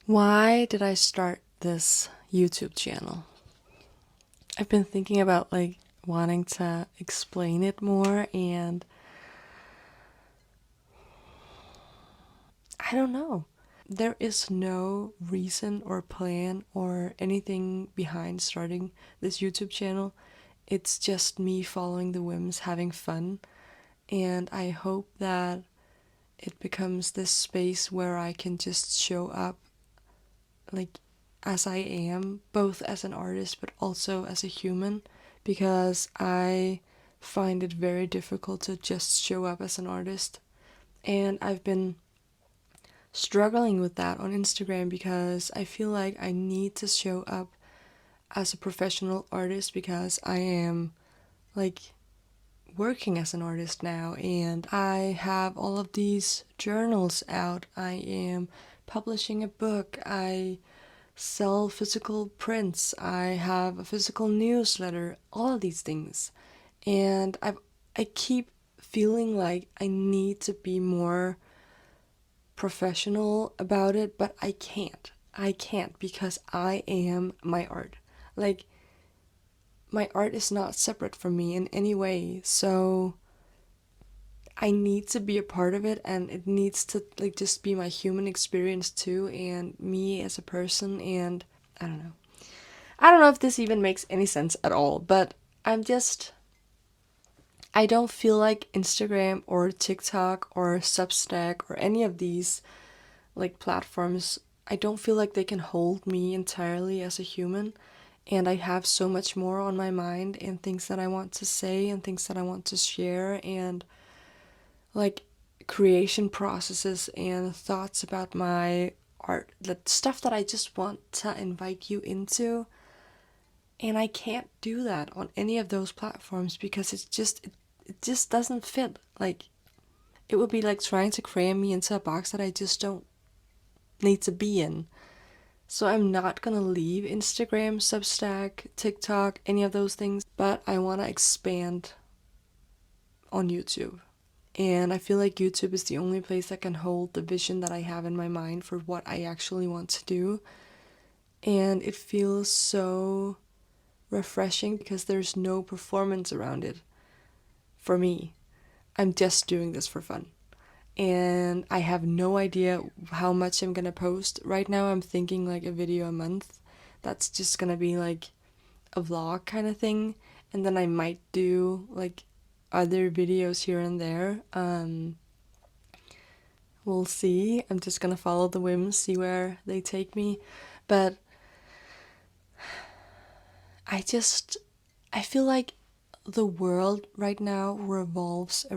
Why did I start this YouTube channel? I've been thinking about wanting to explain it more, and I don't know. There is no reason or plan or anything behind starting this YouTube channel. It's just me following the whims, having fun, and I hope that it becomes this space where I can just show up like as I am, both as an artist but also as a human, because I find it very difficult to just show up as an artist. And I've been struggling with that on Instagram because I feel like I need to show up as a professional artist because I am like working as an artist now, and I have all of these journals out. I am publishing a book. I sell physical prints. I have a physical newsletter. All of these things. And I keep feeling like I need to be more professional about it, but I can't. I can't because I am my art. Like, my art is not separate from me in any way. So I need to be a part of it, and it needs to just be my human experience too, and me as a person. And I don't know. I don't know if this even makes any sense at all, but I don't feel like Instagram or TikTok or Substack or any of these platforms, I don't feel like they can hold me entirely as a human. And I have so much more on my mind, and things that I want to say and things that I want to share, and like creation processes and thoughts about my art, the stuff that I just want to invite you into. And I can't do that on any of those platforms because it just doesn't fit. Like, it would be like trying to cram me into a box that I just don't need to be in. So I'm not gonna leave Instagram, Substack, TikTok, any of those things, but I want to expand on YouTube. And I feel like YouTube is the only place that can hold the vision that I have in my mind for what I actually want to do. And it feels so refreshing because there's no performance around it for me. I'm just doing this for fun. And I have no idea how much I'm gonna post. Right now, I'm thinking like a video a month. That's just gonna be like a vlog kind of thing. And then I might do like other videos here and there. We'll see. I'm just gonna follow the whims, see where they take me. But I feel like the world right now revolves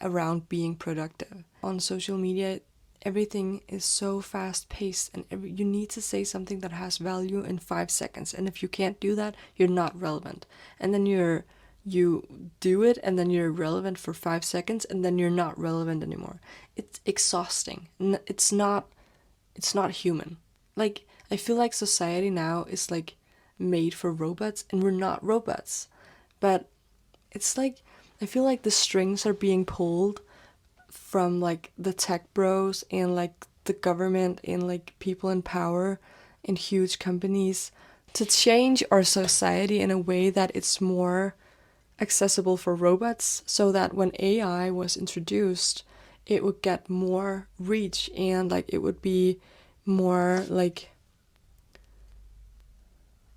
around being productive. On social media, everything is so fast paced, and you need to say something that has value in 5 seconds. And if you can't do that, you're not relevant. And then you do it, and then you're relevant for 5 seconds, and then you're not relevant anymore. It's exhausting. It's not human. Like, I feel like society now is like made for robots, and we're not robots. But it's like, I feel like the strings are being pulled from like the tech bros and like the government and like people in power and huge companies to change our society in a way that it's more accessible for robots, so that when AI was introduced, it would get more reach, and like it would be more like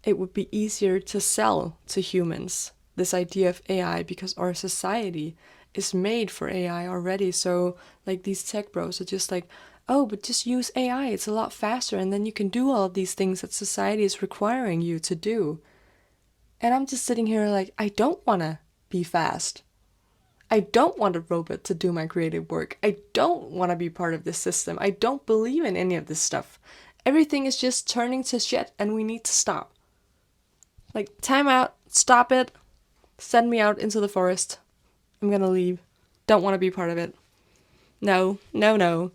it would be easier to sell to humans this idea of AI, because our society is made for AI already. So like these tech bros are just like, oh, but just use AI, it's a lot faster, and then you can do all of these things that society is requiring you to do. And I'm just sitting here like, I don't want to be fast. I don't want a robot to do my creative work. I don't want to be part of this system. I don't believe in any of this stuff. Everything is just turning to shit, and we need to stop. Like, time out, stop it, send me out into the forest. I'm gonna leave. Don't want to be part of it. No, no, no.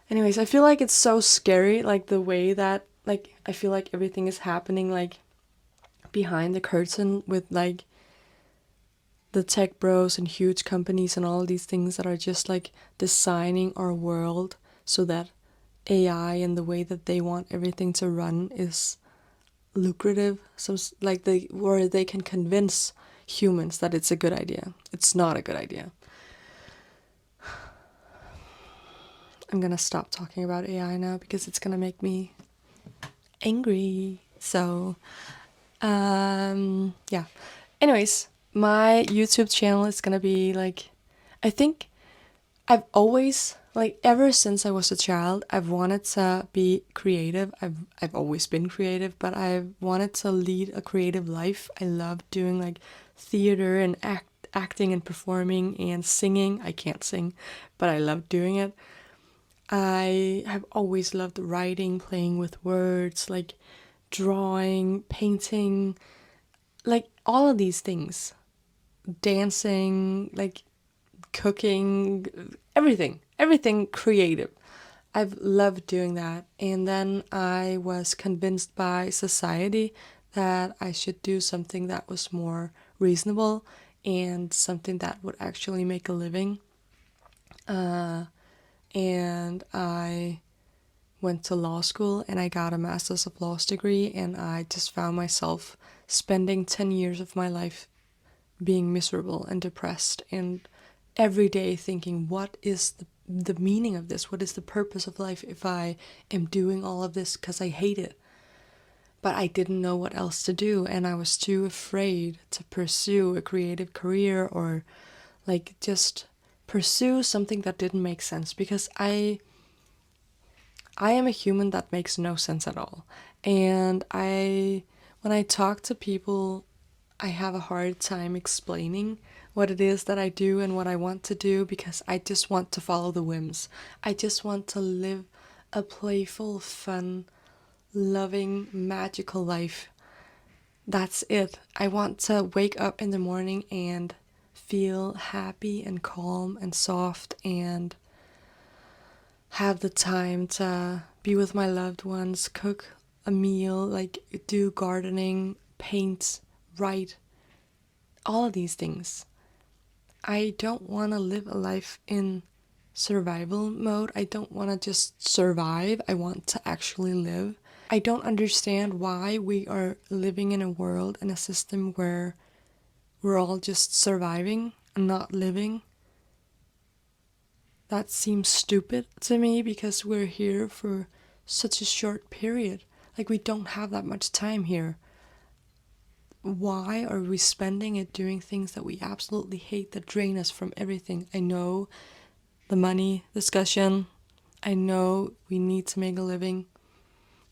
Anyways, I feel like it's so scary, like the way that, like, I feel like everything is happening, like, behind the curtain with, like, the tech bros and huge companies and all these things that are just, like, designing our world so that AI and the way that they want everything to run is lucrative. So like where they can convince humans that it's a good idea. It's not a good idea. I'm gonna stop talking about AI now because it's gonna make me angry. So, yeah. Anyways, my YouTube channel is gonna be like, I think I've always, like, ever since I was a child, I've wanted to be creative. I've always been creative, but I've wanted to lead a creative life. I love doing like theater and acting and performing and singing. I can't sing, but I love doing it. I have always loved writing, playing with words, like drawing, painting, like all of these things. Dancing, like cooking, everything creative. I've loved doing that. And then I was convinced by society that I should do something that was more reasonable and something that would actually make a living. And I went to law school and I got a master's of laws degree, and I just found myself spending 10 years of my life being miserable and depressed, and every day thinking, what is the meaning of this? What is the purpose of life if I am doing all of this because I hate it? But I didn't know what else to do, and I was too afraid to pursue a creative career or like just pursue something that didn't make sense, because I am a human that makes no sense at all. And when I talk to people, I have a hard time explaining what it is that I do and what I want to do, because I just want to follow the whims. I just want to live a playful, fun, loving, magical life. That's it. I want to wake up in the morning and feel happy and calm and soft and have the time to be with my loved ones, cook a meal, like do gardening, paint, write, all of these things. I don't want to live a life in survival mode. I don't want to just survive. I want to actually live. I don't understand why we are living in a world and a system where we're all just surviving and not living. That seems stupid to me because we're here for such a short period. Like, we don't have that much time here. Why are we spending it doing things that we absolutely hate, that drain us from everything? I know the money discussion. I know we need to make a living.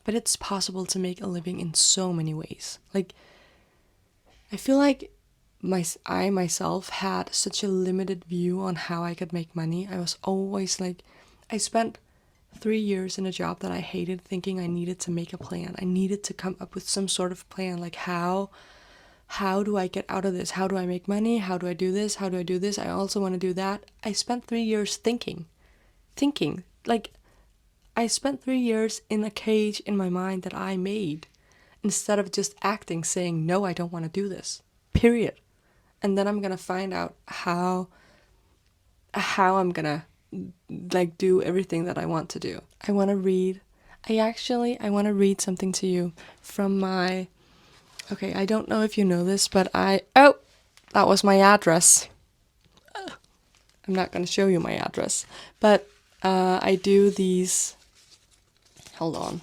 But it's possible to make a living in so many ways. Like, I feel like I myself had such a limited view on how I could make money. I was always like, I spent 3 years in a job that I hated, thinking I needed to make a plan. I needed to come up with some sort of plan, like how do I get out of this? How do I make money? How do I do this? How do I do this? I also want to do that. I spent 3 years thinking. Like, I spent 3 years in a cage in my mind that I made, instead of just acting, saying, no, I don't want to do this. Period. And then I'm going to find out how I'm going to like do everything that I want to do. I want to read. I want to read something to you from my, okay, I don't know if you know this, but oh, that was my address. I'm not going to show you my address, but I do these, hold on,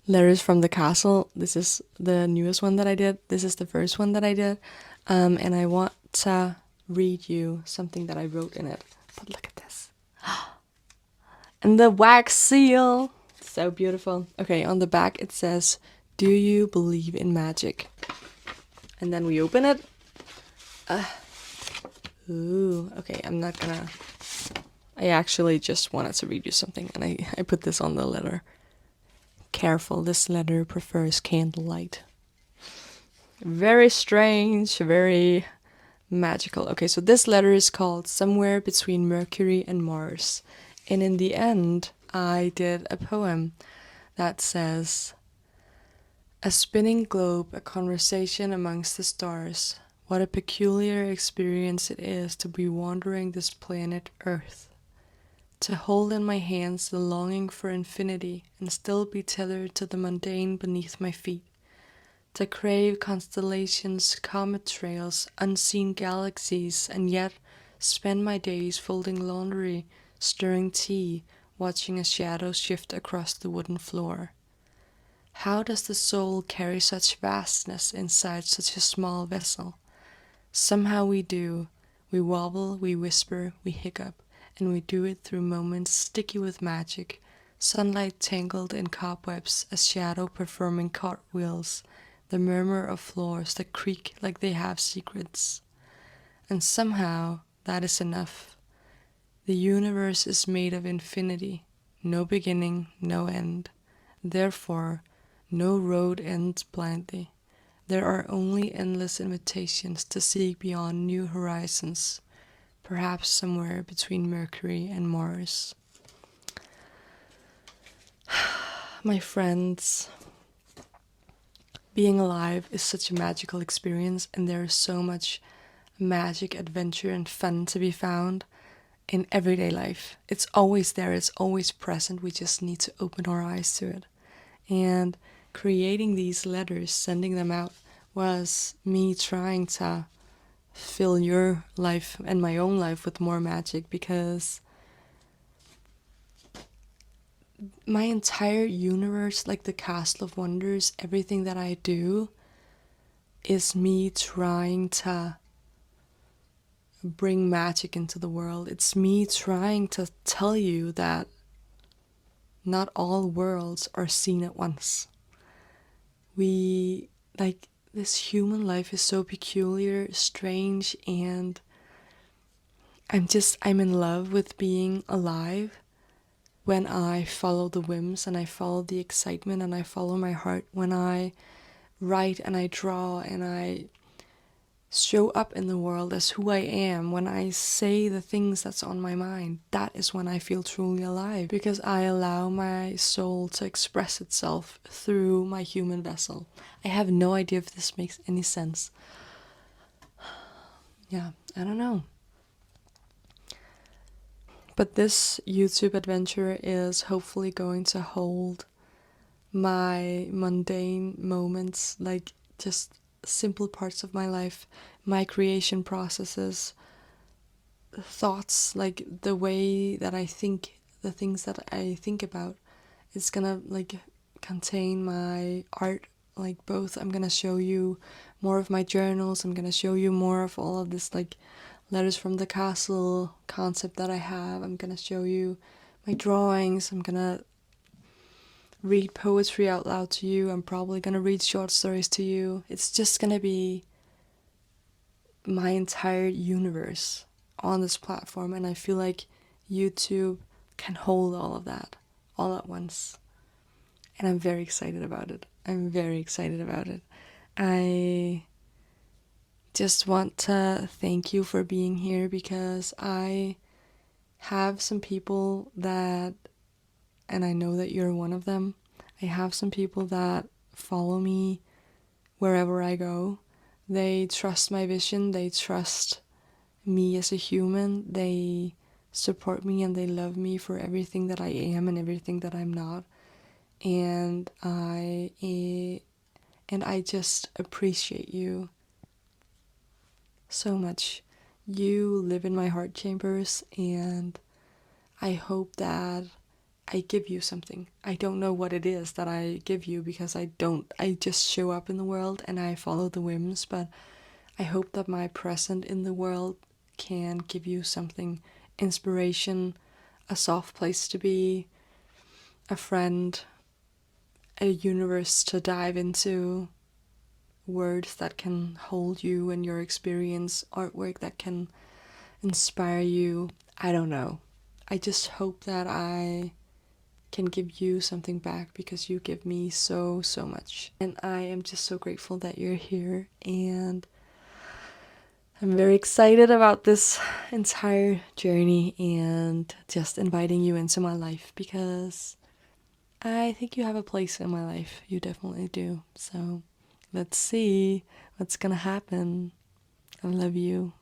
letters from the castle. This is the newest one that I did. This is the first one that I did. And I want to read you something that I wrote in it. But look at this. And the wax seal. So beautiful. Okay, on the back it says, do you believe in magic? And then we open it. Ooh, okay, I'm not gonna... I actually just wanted to read you something, and I put this on the letter. Careful, this letter prefers candlelight. Very strange, very magical. Okay, so this letter is called Somewhere Between Mercury and Mars. And in the end, I did a poem that says, a spinning globe, a conversation amongst the stars. What a peculiar experience it is to be wandering this planet Earth. to hold in my hands the longing for infinity and still be tethered to the mundane beneath my feet, to crave constellations, comet trails, unseen galaxies, and yet spend my days folding laundry, stirring tea, watching a shadow shift across the wooden floor. How does the soul carry such vastness inside such a small vessel? Somehow we do. We wobble, we whisper, we hiccup, and we do it through moments sticky with magic, sunlight tangled in cobwebs, a shadow performing cartwheels, the murmur of floors that creak like they have secrets. And somehow that is enough. The universe is made of infinity, no beginning, no end. Therefore, no road ends blindly. There are only endless invitations to seek beyond new horizons, perhaps somewhere between Mercury and Mars. My friends, being alive is such a magical experience, and there is so much magic, adventure, and fun to be found in everyday life. It's always there, it's always present. We just need to open our eyes to it. And creating these letters, sending them out, was me trying to fill your life and my own life with more magic, because my entire universe, like the Castle of Wonders, everything that I do is me trying to bring magic into the world. It's me trying to tell you that not all worlds are seen at once. This human life is so peculiar, strange, and I'm in love with being alive when I follow the whims and I follow the excitement and I follow my heart, when I write and I draw and I show up in the world as who I am, when I say the things that's on my mind. That is when I feel truly alive, because I allow my soul to express itself through my human vessel. I have no idea if this makes any sense. Yeah, I don't know. But this YouTube adventure is hopefully going to hold my mundane moments, like just simple parts of my life, my creation processes, thoughts, like the way that I think, the things that I think about. It's gonna like contain my art, like both. I'm gonna show you more of my journals, I'm gonna show you more of all of this like letters from the castle concept that I have. I'm gonna show you my drawings, I'm gonna read poetry out loud to you, I'm probably gonna read short stories to you. It's just gonna be my entire universe on this platform, and I feel like YouTube can hold all of that all at once. And I'm very excited about it. I just want to thank you for being here, because I have some people that, and I know that you're one of them, I have some people that follow me wherever I go. They trust my vision, they trust me as a human, they support me and they love me for everything that I am and everything that I'm not. And I just appreciate you so much. You live in my heart chambers, and I hope that I give you something. I don't know what it is that I give you, because I don't. I just show up in the world and I follow the whims, but I hope that my presence in the world can give you something. Inspiration, a soft place to be, a friend, a universe to dive into, words that can hold you and your experience, artwork that can inspire you. I don't know. I just hope that I can give you something back, because you give me so much. And I am just so grateful that you're here, and I'm very excited about this entire journey and just inviting you into my life, because I think you have a place in my life. You definitely do. So let's see what's gonna happen. I love you.